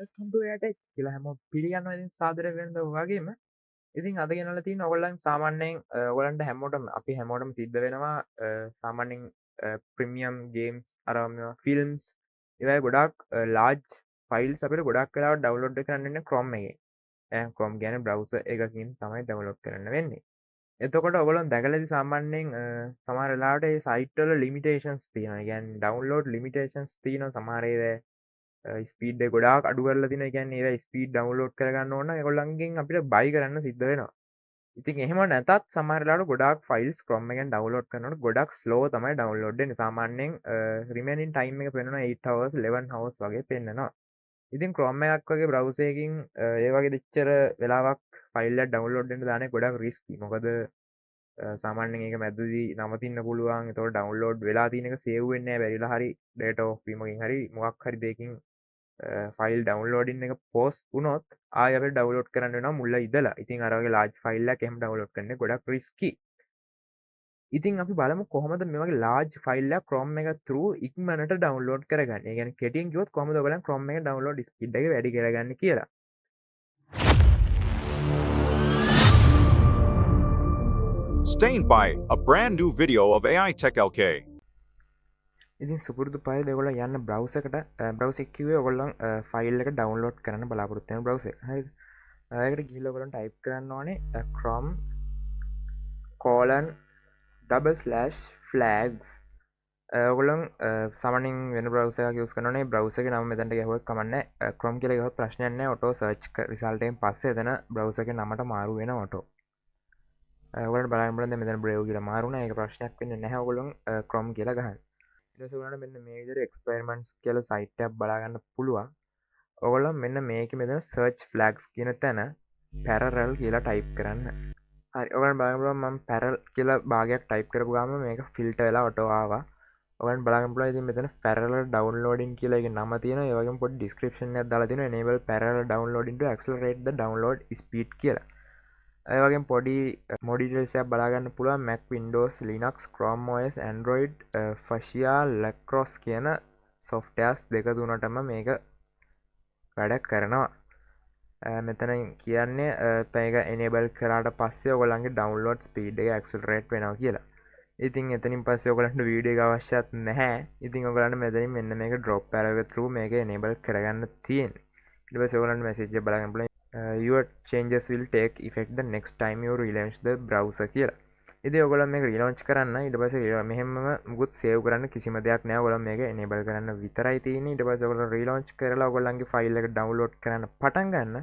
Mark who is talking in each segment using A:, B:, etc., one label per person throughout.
A: welcome to AirTech කියලා හැමෝම පිළිගන්නවා ඉතින් සාදරයෙන් වෙනද වගේම ඉතින් අද ගෙනල්ලා තියෙන ඔයගොල්ලන් සාමාන්‍යයෙන් ඔයගොල්ලන්ට හැමෝටම අපි හැමෝටම සිද්ධ වෙනවා සාමාන්‍යයෙන් ප්‍රීමියම් ගේම්ස් අර ෆිල්ම්ස් ඒවා ගොඩාක් large files අපිට ගොඩක් වෙලාවට download කරන්න වෙන්නේ Chrome එකේ. Chrome කියන්නේ browser එකකින් තමයි download කරන්න වෙන්නේ. එතකොට ඔයගොල්ලන් දැකලා ඉතින් සාමාන්‍යයෙන් සමහර වෙලාවට ඒ site වල limitations තියෙනවා. ඒ කියන්නේ download limitations තියෙනවා සමහර ඒවා ස්පීඩ් ගොඩාක් අඩු කරලා තියෙනවා. ඒ කියන්නේ ඒවා ස්පීඩ් ඩවුන්ලෝඩ් කරගන්න ඕන නම් ඒගොල්ලන්ගෙන් අපිට බයි කරන්න සිද්ධ වෙනවා. ඉතින් එහෙම නැතත් සමහර වෙලාවට ගොඩාක් ෆයිල්ස් Chrome එකෙන් ඩවුන්ලෝඩ් කරනකොට ගොඩක් ස්ලෝ තමයි ඩවුන්ලෝඩ් වෙන්නේ. සාමාන්‍යයෙන් රිමේනින් ටයිම් එක පෙන්වනවා 8 hours 11 hours වගේ පෙන්වනවා. ඉතින් Chrome එකක් වගේ browser එකකින් ඒ වගේ දෙච්චර වෙලාවක් ෆයිල් එකක් ඩවුන්ලෝඩ් වෙන්න දාන්නේ ගොඩක් රිස්කි. මොකද සාමාන්‍යයෙන් ඒක මැදදී නවතින්න පුළුවන්. ඒතකොට ඩවුන්ලෝඩ් වෙලා තියෙන එක සේව් වෙන්නේ නැහැ. බැරිලා හරි data off වීමකින් හරි මොකක් හරි දෙයකින් ෆයිල් ඩවන්ලෝඩින් එක පෝස් වුණොත් ආය අපිට ඩවුන්ලෝඩ් කරන්න වෙනවා මුල ඉඳලා. ඉතින් අර වගේ large file එකක් එහෙම ඩවුන්ලෝඩ් කරන්න ගොඩක් රිස්කි. ඉතින් අපි බලමු කොහොමද මේ වගේ large file එකක් Chrome එක through ඉක්මනට ඩවුන්ලෝඩ් කරගන්නේ. ඒ කියන්නේ කෙටියෙන් කිව්වොත් කොහොමද ඔයගොල්ලන් Chrome එක ඩවුන්ලෝඩ් ස්පීඩ් එක වැඩි කරගන්නේ කියලා.
B: Stained by a brand new video of AI Tech LK.
A: ඉතින් සුපුරුදු පහේ ඔයගොල්ලෝ යන්න browser එකට browser එක කිව්වේ ඔයගොල්ලන් ෆයිල් එක ඩවුන්ලෝඩ් කරන්න බලාපොරොත්තු වෙන browser. හරිද? ඒකට ගිහිල්ලා ඔයගොල්ලන් ටයිප් කරන්න ඕනේ chrome :/flags. ඔයගොල්ලන් සාමාන්‍යයෙන් වෙන browser එකක් යූස් කරනවනේ browser එකේ නම මෙතනට ගහුවත් කමක් නැහැ. chrome කියලා ගහුවත් ප්‍රශ්නයක් නැහැ. auto search result එකෙන් පස්සේ එතන browser එකේ නමට මාරු වෙනවා auto. ඔයගොල්ලන්ට බලන්න බලන්න මෙතන brave කියලා මාරු වුණා. ඒක ප්‍රශ්නයක් වෙන්නේ නැහැ. ඔයගොල්ලන් chrome කියලා ගහන්න. ඊට පස්සේ ඔයාලට මෙන්න මේ විදිහට experiments කියලා site එකක් බලා ගන්න පුළුවන්. ඔයගොල්ලෝ මෙන්න මේකේ මෙතන search flags කියන තැන parallel කියලා type කරන්න. හරි ඔයගොල්ලන් බලන්න පුළුවන් මම parallel කියලා භාගයක් type කරපු ගාම මේක filter වෙලා auto ආවා. ඔයගොල්ලන් බලන්න පුළුවන් ඉතින් මෙතන parallel downloading කියලා එකේ නම තියෙනවා. ඒ වගේම පොඩි description එකක් දාලා තියෙනවා enable parallel downloading to accelerate the download speed කියලා. ඒ වගේම පොඩි more details එකක් බලා ගන්න පුළුවන් Mac Windows Linux Chrome OS Android Fascia Lacrosse කියන softwares දෙක තුනටම මේක වැඩ කරනවා. මෙතන කියන්නේ මේක enable කරාට පස්සේ ඔයගොල්ලන්ගේ download speed එක accelerate වෙනවා කියලා. ඉතින් එතනින් පස්සේ ඔයගොල්ලන්ට වීඩියෝ එක අවශ්‍යත් නැහැ. ඉතින් ඔයගොල්ලන්ට මෙතනින් මෙන්න මේක drop arrow එක through මේක enable කරගන්න තියෙන්නේ. ඊට පස්සේ ඔයගොල්ලන්ට message එක බලන්න පුළුවන් your changes will take effect the next time you relaunch the browser කියලා. ඉතින් ඔයගොල්ලෝ මේක relaunch කරන්න ඊට පස්සේ මෙහෙමම මුකුත් save කරන්න කිසිම දෙයක් නැහැ. ඔයගොල්ලෝ මේක enable කරන්න විතරයි තියෙන්නේ. ඊට පස්සේ ඔයගොල්ලෝ relaunch කරලා ඔයගොල්ලන්ගේ file එක download කරන්න පටන් ගන්න.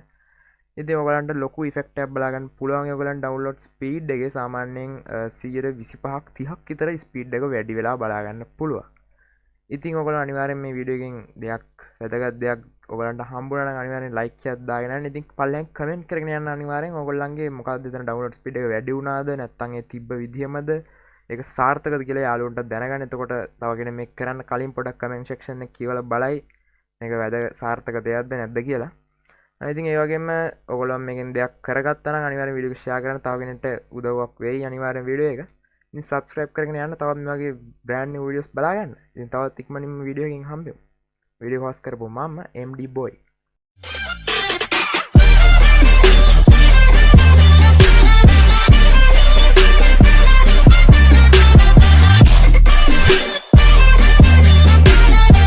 A: ඉතින් ඔයගොල්ලන්ට ලොකු effect එකක් බලා ගන්න පුළුවන්. ඔයගොල්ලන් download speed එකේ සාමාන්‍යයෙන් 125ක් 30ක් විතර speed එක වැඩි වෙලා බලා ගන්න පුළුවන්. ඉතින් ඔයගොල්ලෝ අනිවාර්යෙන් මේ වීඩියෝ එකෙන් දෙයක් වැදගත් දෙයක් ඔයගලන්ට හම්බුනා නම් අනිවාර්යෙන් ලයික් එකක් දාගෙන යන්න. ඉතින් පල්ලෙන් කමෙන්ට් කරගෙන යන්න අනිවාර්යෙන් ඔයගොල්ලන්ගේ මොකක්ද එතන ඩවුන්ලෝඩ් ස්පීඩ් එක වැඩි වුණාද නැත්නම් ඒ තිබ්බ විදියමද ඒක සාර්ථකද කියලා යාළුවන්ට දැනගන්න. එතකොට තව කෙනෙක් මේක කරන්න කලින් පොඩක් කමෙන්ට් සෙක්ෂන් එකේ කියවලා බලයි මේක සාර්ථක දෙයක්ද නැද්ද කියලා. ඉතින් ඒ වගේම ඔයගොල්ලෝ මේකෙන් දෙයක් කරගත්තා නම් අනිවාර්යෙන් වීඩියෝ එක ෂෙයා කරන්න තව කෙනෙක්ට උදව්වක් වෙයි අනිවාර්යෙන් වීඩියෝ එක. ඉතින් subscribe කරගෙන යන්න තවත් මේ වගේ brand new videos බලා ගන්න. ඉතින් තවත් ඉක්මනින්ම වීඩියෝ එකකින් හම්බෙමු. Video host කරපු මම MD boy.